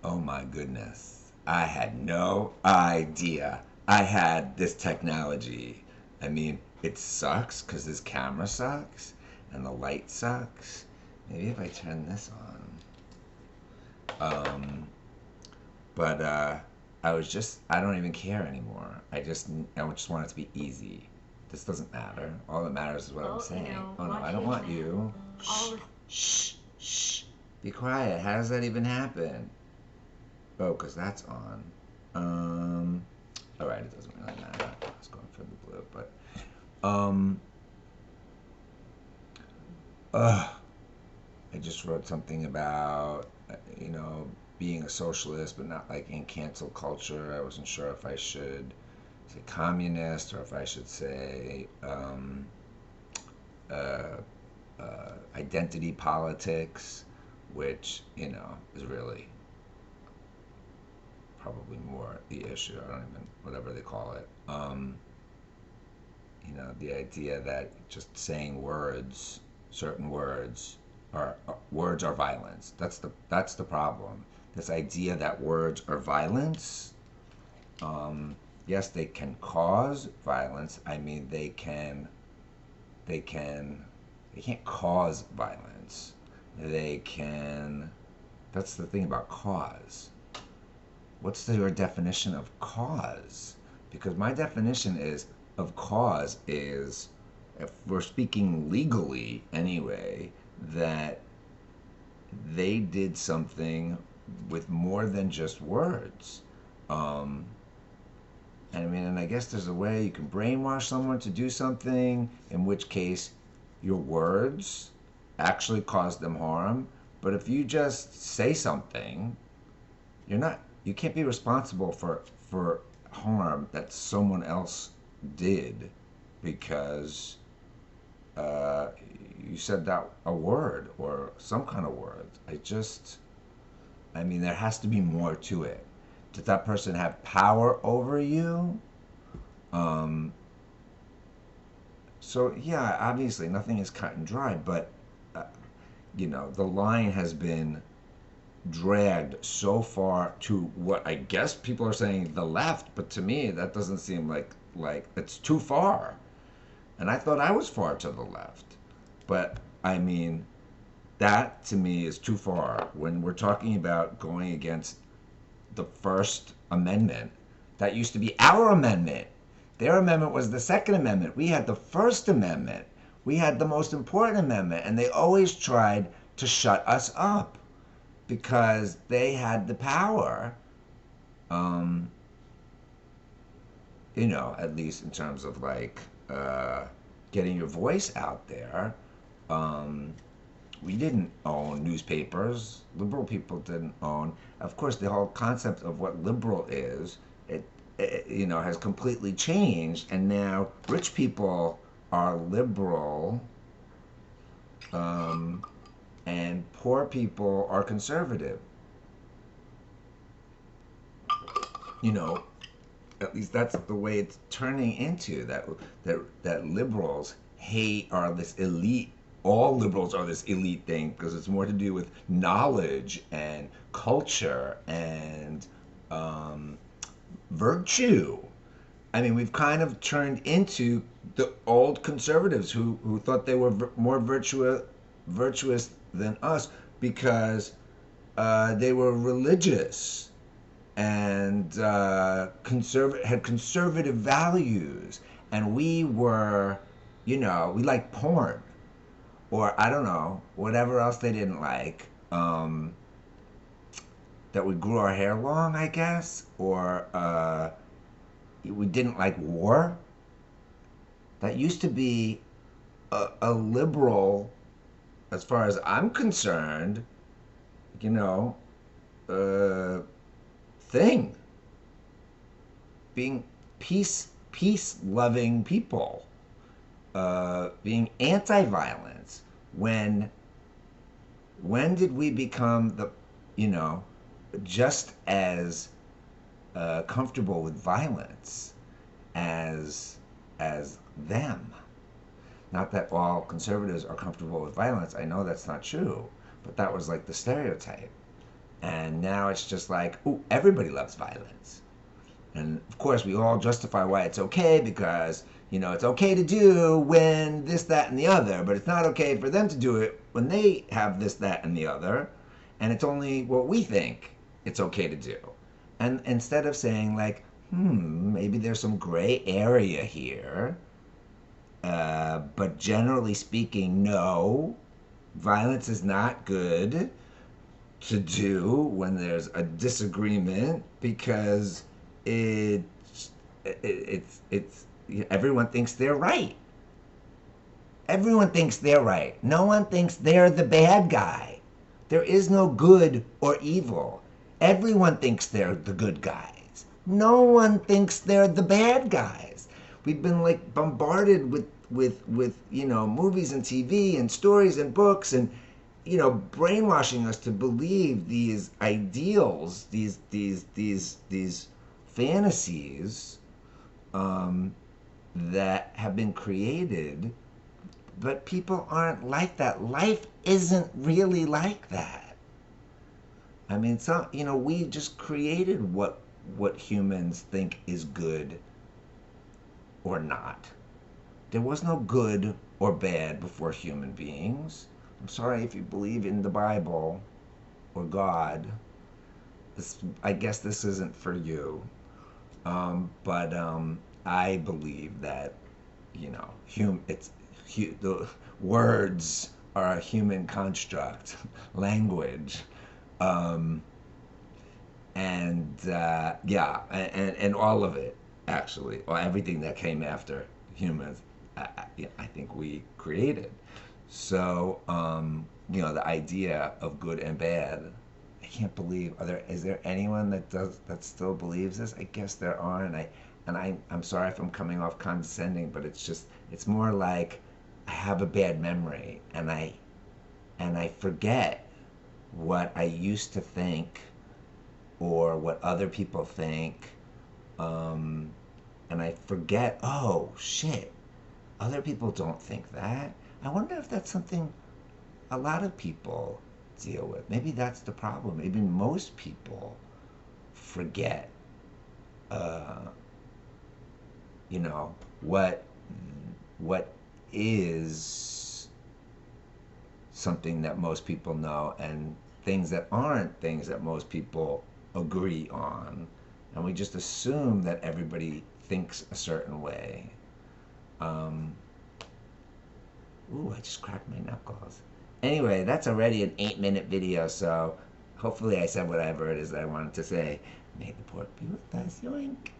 Oh my goodness. I had no idea I had this technology. I mean, it sucks because this camera sucks and the light sucks. Maybe if I turn this on. But I don't even care anymore. I just want it to be easy. This doesn't matter. All that matters is what I'm Well, you saying. know, Oh no, I don't watching want you. all Shh, the shh, shh. Be quiet. How does that even happen? Oh, because that's on. Um, all right, it doesn't really matter. I was going for the blue, but um, uh, I just wrote something about being a socialist, but not like in cancel culture. I wasn't sure if I should say communist or if I should say uh, identity politics, which is really probably more the issue. I don't even whatever they call it. The idea that just saying words, certain words, words are violence. That's the problem. This idea that words are violence. Um, yes, they can cause violence. I mean, they can they can't cause violence. They can. That's the thing about cause. What's your definition of cause? Because my definition is of cause is, if we're speaking legally anyway, that they did something with more than just words. Um, I mean, and I guess there's a way you can brainwash someone to do something, in which case your words actually cause them harm. But if you just say something, you can't be responsible for harm that someone else did because uh, you said that a word or some kind of word. I mean, there has to be more to it. Did that person have power over you? Um, so yeah, obviously nothing is cut and dry, but uh, the line has been dragged so far to what I guess people are saying the left, but to me that doesn't seem like it's too far. And I thought I was far to the left. But I mean, that to me is too far when we're talking about going against the First Amendment. That used to be our amendment. Their amendment was the Second Amendment. We had the First Amendment. We had the most important amendment, and they always tried to shut us up because they had the power, um, at least in terms of like getting your voice out there. Um, we didn't own newspapers. Liberal people didn't own. Of course, the whole concept of what liberal is, it has completely changed, and now rich people are liberal, um, and poor people are conservative. You know, at least that's the way it's turning into that liberals hate are this elite, all liberals are this elite thing because it's more to do with knowledge and culture and um, virtue. I mean, we've kind of turned into the old conservatives who thought they were more virtuous than us because they were religious and had conservative values, and we were, we like porn or I don't know whatever else they didn't like. That we grew our hair long, I guess, or we didn't like war. That used to be a liberal, as far as I'm concerned, you know, uh, thing. Being peace loving people, being anti-violence. When did we become you know just as comfortable with violence as them? Not that all conservatives are comfortable with violence. I know that's not true, but that was like the stereotype. And now it's just like, ooh, everybody loves violence. And of course, we all justify why it's okay because, it's okay to do when this, that, and the other, but it's not okay for them to do it when they have this, that, and the other. And it's only what we think it's okay to do. And instead of saying, like, maybe there's some gray area here, but generally speaking, no, violence is not good to do when there's a disagreement because it, it's everyone thinks they're right. Everyone thinks they're right. No one thinks they're the bad guy. There is no good or evil. Everyone thinks they're the good guys. No one thinks they're the bad guys. We've been like bombarded with movies and TV and stories and books and brainwashing us to believe these ideals, these fantasies that have been created, but people aren't like that. Life isn't really like that. I mean, we just created what humans think is good or not. There was no good or bad before human beings. I'm sorry if you believe in the Bible or God. I guess this isn't for you. But I believe that the words are a human construct, language, um, and yeah, and all of it actually, or everything that came after humans, I think we created. So the idea of good and bad. I can't believe. Is there anyone that still believes this? I guess there are, I'm sorry if I'm coming off condescending, but it's more like I have a bad memory and I forget what I used to think or what other people think, and I forget. Oh shit, other people don't think that. I wonder if that's something a lot of people deal with. Maybe that's the problem. Maybe most people forget, uh, what is something that most people know and things that aren't things that most people agree on. And we just assume that everybody thinks a certain way. Um, Ooh, I just cracked my knuckles. Anyway, that's already an 8-minute video, so hopefully I said whatever it is that I wanted to say. May the pork be with us. Yoink.